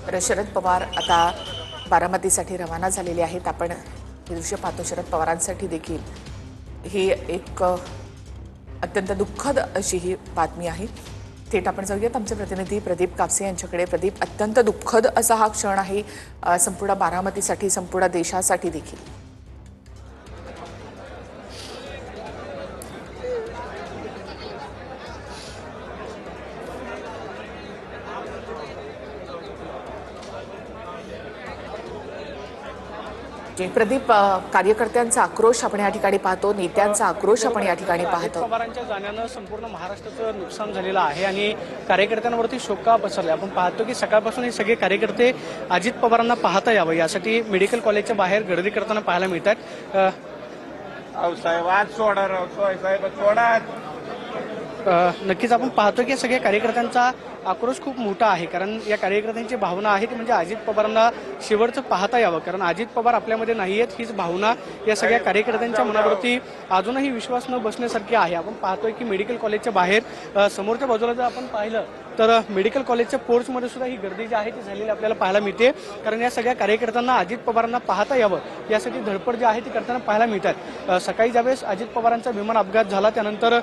तर शरद पवार आता बारामतीसाठी रवाना झालेले आहेत। आपण हे दृश्य पाहतो। शरद पवारांसाठी देखील ही एक अत्यंत दुःखद अशी ही बातमी आहे। थेट आपण जाऊयात आमचे प्रतिनिधी प्रदीप कापसे यांच्याकडे। प्रदीप, अत्यंत दुःखद असा हा क्षण आहे संपूर्ण बारामतीसाठी, संपूर्ण देशासाठी देखील। प्रदीप, कार्यकर्त्यांचा आक्रोश आपण या ठिकाणी पाहतो, नेत्यांचा आक्रोश आपण या ठिकाणी पाहतो। पवारांच्या जाण्यानं संपूर्ण महाराष्ट्राचं नुकसान झालेलं आहे आणि कार्यकर्त्यांवरती शोक पसरला। आपण पाहतो की सकाळपासून हे सगळे कार्यकर्ते अजित पवारांना पाहता यावं यासाठी मेडिकल कॉलेजच्या बाहेर गर्दी करताना पाहायला मिळतात। नक्कीच आपण पाहतो की सगळ्या कार्यकर्त्यांचा आक्रोश खूप मोठा आहे, कारण या कार्यकर्त्यांची भावना आहे ती म्हणजे अजित पवारांना शेवटचं पाहता यावं, कारण अजित पवार आपल्यामध्ये नाही आहेत हीच भावना या सगळ्या कार्यकर्त्यांच्या मनावरती अजूनही विश्वास न बसण्यासारखी आहे। आपण पाहतोय की मेडिकल कॉलेजच्या बाहेर समोरच्या बाजूला जर आपण पाहिलं तर मेडिकल कॉलेजच्या पोर्चमध्ये सुद्धा ही गर्दी जी आहे ती झालेली आपल्याला पाहायला मिळते, कारण या सगळ्या कार्यकर्त्यांना अजित पवारांना पाहता यावं यासाठी धडपड जी आहे ती करताना पाहायला मिळतात। सकाळी ज्यावेळेस अजित पवारांचा विमान अपघात झाला त्यानंतर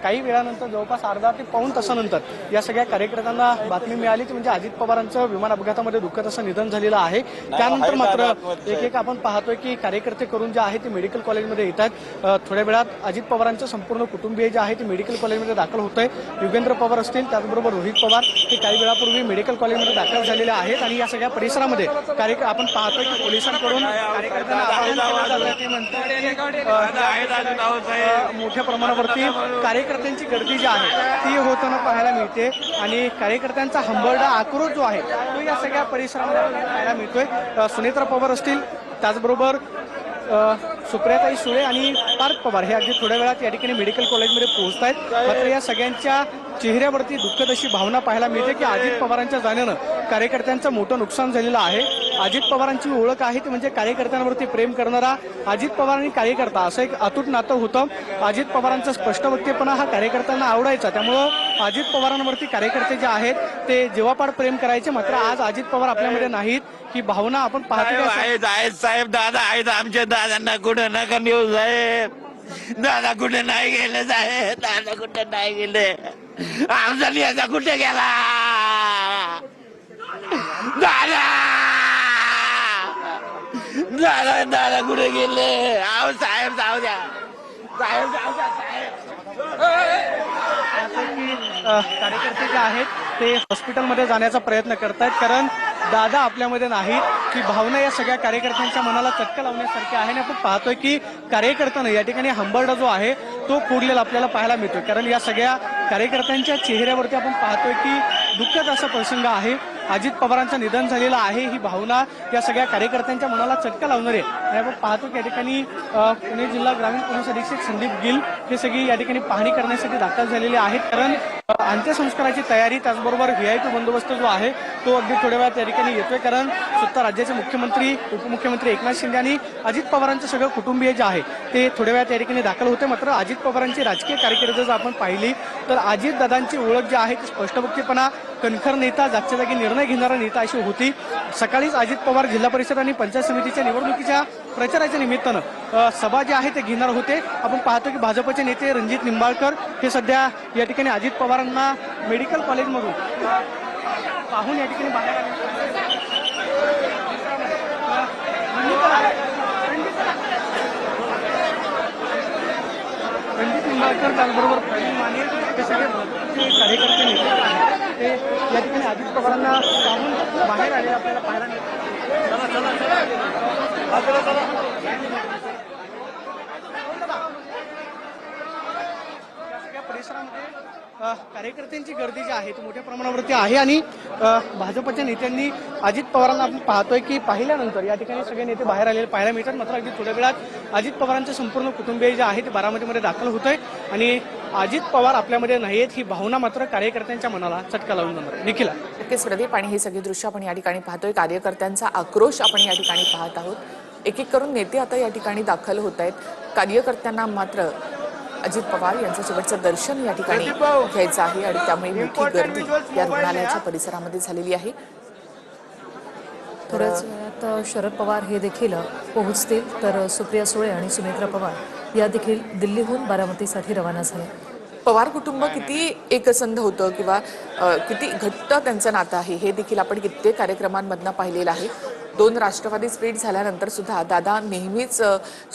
काही वेळानंतर जवळपास अर्धा ते पाऊण तासानंतर या सगळ्या कार्यकर्त्यांना बातमी मिळाली की म्हणजे अजित पवारांचं विमान अपघातामध्ये दुःखद असं निधन झालेलं आहे। त्यानंतर मात्र एक आपण पाहतोय की कार्यकर्ते करून जे आहे ते मेडिकल कॉलेजमध्ये येतात। थोड्या वेळात अजित पवारांचं संपूर्ण कुटुंबीय जे आहे ते मेडिकल कॉलेजमध्ये दाखल होत आहे। युगेंद्र पवार असतील, त्याचबरोबर रोहित पवार हे काही वेळापूर्वी मेडिकल कॉलेजमध्ये दाखल झालेले आहेत आणि या सगळ्या परिसरामध्ये आपण पाहतोय की पोलिसांकडून मोठ्या प्रमाणावरती कार्यकर्त्यांची गर्दी जी आहे ती होताना पाहायला मिळते आणि कार्यकर्त्यांचा हंबरडा आक्रोश जो आहे तो या सगळ्या परिसरामध्ये पाहायला मिळतोय। सुनेत्रा पवार असतील, त्याचबरोबर सुप्रियाताई सुळे आणि पार्थ पवार हे अगदी थोड्या वेळात या ठिकाणी मेडिकल कॉलेजमध्ये पोहोचत आहेत। मात्र या सगळ्यांच्या चेहऱ्यावरती दुःखद अशी भावना पाहायला मिळते की अजित पवारांच्या जाण्यानं कार्यकर्त्यांचं मोठं नुकसान झालेलं आहे। अजित पवारांची ओळख आहे ती म्हणजे कार्यकर्त्यांवरती प्रेम करणारा अजित पवार आणि कार्यकर्ता असं एक अतूट नातं होतं। अजित पवारांचा स्पष्ट वक्तेपणा हा कार्यकर्त्यांना आवडायचा, त्यामुळं अजित पवारांवरती कार्यकर्ते जे आहेत ते जीवापाड प्रेम करायचे। मात्र आज अजित पवार आपल्यामध्ये नाहीत ही भावना आपण पाहतो। साहेब दादा आहेत, आमच्या दादांना कुठं नका नेऊ साहेब, दादा कुठे नाही गेले साहेब, दादा कुठे नाही गेले, आमचा नेता कुठे गेला, दादा दादा दादा कुठे गेले, आहो साहेब जाऊ द्या, साहेब जाऊ द्या साहेब। कार्यकर्ते जे आहेत ते हॉस्पिटलमध्ये जाण्याचा प्रयत्न करतायत, कारण दादा आपल्यामध्ये नाहीत ही भावना या सगळ्या कार्यकर्त्यांच्या मनाला चटका लावण्यासारखी आहे। आणि आपण पाहतोय की कार्यकर्त्यांना या ठिकाणी हंबरडा जो आहे तो फोडलेला आपल्याला पाहायला मिळतोय, कारण या सगळ्या कार्यकर्त्यांच्या चेहऱ्यावरती आपण पाहतोय की दुःखद असा प्रसंग आहे। अजित पवारांचं निधन झालेलं आहे ही भावना या सगळ्या कार्यकर्त्यांच्या मनाला चटका लावणार आहे। आणि आपण पाहतो की या ठिकाणी पुणे जिल्हा ग्रामीण पोलीस अधीक्षक संदीप गिल हे सगळी या ठिकाणी पाहणी करण्यासाठी दाखल झालेले आहेत, कारण अंत्यसंस्काराची तयारी त्याचबरोबर VIP बंदोबस्त जो आहे तो अगदी थोड्या वेळात या ठिकाणी येतोय, कारण स्वतः राज्याचे मुख्यमंत्री उपमुख्यमंत्री एकनाथ शिंदे आणि अजित पवारांचं सगळं कुटुंबीय जे आहे ते थोड्या वेळात या ठिकाणी दाखल होते। मात्र अजित पवारांची राजकीय कारकीर्द जर आपण पाहिली तर अजित दादांची ओळख जी आहे ती स्पष्टवक्तेपणा, कणखर नेता, जागच्या जागी निर्णय घेणारा नेता अशी होती। सकाळीच अजित पवार जिल्हा परिषद आणि पंचायत समितीच्या निवडणुकीच्या प्रचाराच्या निमित्तानं सभा जी आहे ते घेणार होते। आपण पाहतो की भाजपचे नेते रणजित निंबाळकर हे सध्या या ठिकाणी अजित पवारांना मेडिकल कॉलेजमधून पाहून या ठिकाणी बाहेर आले। रणजित निंबाळकर त्याचबरोबर प्रवीण माने हे सगळे कार्यकर्ते नेते आहेत ते या ठिकाणी अजित पवारांना पाहून बाहेर आलेले आपल्याला पाहायला मिळतात। परिसरामध्ये कार्यकर्त्यांची गर्दी जी आहे ती मोठ्या प्रमाणावरती आहे आणि भाजपच्या नेत्यांनी अजित पवारांना आपण पाहतोय की पाहिल्यानंतर या ठिकाणी सगळे नेते बाहेर आलेले पाहायला मिळतात। मात्र अगदी थोड्या वेळात अजित पवारांचे संपूर्ण कुटुंबीय जे आहे ते बारामतीमध्ये दाखल होत आहे आणि अजित पवार आपल्यामध्ये नाहीत ही भावना मात्र कार्यकर्त्यांच्या मनाला चटका लावून जाणार। निखिला, नक्कीच प्रदीप, आणि हे सगळे दृश्य आपण या ठिकाणी पाहतोय, कार्यकर्त्यांचा आक्रोश आपण या ठिकाणी पाहत आहोत। एक एक करून नेते आता या ठिकाणी दाखल होत आहेत। कार्यकर्त्यांना मात्र अजित पवार यांचं शेवटचं दर्शन या ठिकाणी घ्यायचं आहे आणि त्यामुळे मोठी गर्दी या रुग्णालयाच्या परिसरामध्ये झालेली आहे। थोड्याच वेळात शरद पवार हे देखील पोहोचतील, तर सुप्रिया सुळे आणि सुमित्रा पवार या देखील दिल्लीहून बारामतीसाठी रवाना झाल्या. पवार कुटुंब किती एकसंध होतं किंवा किती घट्ट त्यांचं नातं आहे हे देखील आपण कित्येक कार्यक्रमांमधनं पाहिलेलं आहे. 2 राष्ट्रवादी स्प्लिट झाल्यानंतर सुद्धा दादा नेहमीच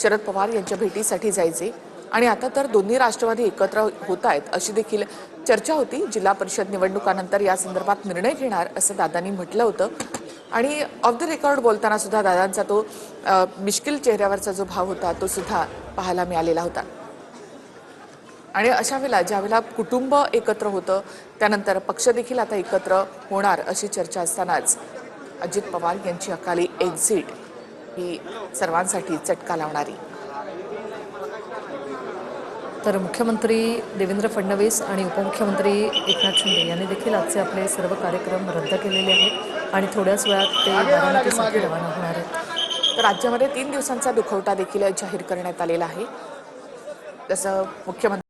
शरद पवार यांच्या भेटीसाठी जायचे आणि आता तर दोन्ही राष्ट्रवादी एकत्र होत आहेत अशी देखील चर्चा होती. जिल्हा परिषद निवडणुकानंतर या संदर्भात निर्णय घेणार असं दादांनी म्हटलं होतं आणि ऑफ द रेकॉर्ड बोलताना सुद्धा दादांचा तो मिश्किल चेहऱ्यावरचा जो भाव होता तो सुद्धा पाहायला मिळालेला होता. आणि अशा वेळेला ज्यावेळेला कुटुंब एकत्र होतं त्यानंतर पक्ष देखील आता एकत्र होणार अशी चर्चा असतानाच अजित पवार यांची अकाली एक्झिट ही सर्वांसाठी चटका लावणारी. तर मुख्यमंत्री देवेंद्र फडणवीस आणि उपमुख्यमंत्री एकनाथ शिंदे यांनी देखील आजचे आपले सर्व कार्यक्रम रद्द केलेले आहेत आणि थोड्याच वेळात ते बारामतीसाठी रवाना होणार आहेत. तर राज्यामध्ये 3 दिवसांचा दुखवटा देखील जाहीर करण्यात आलेला आहे. तसं मुख्यमंत्री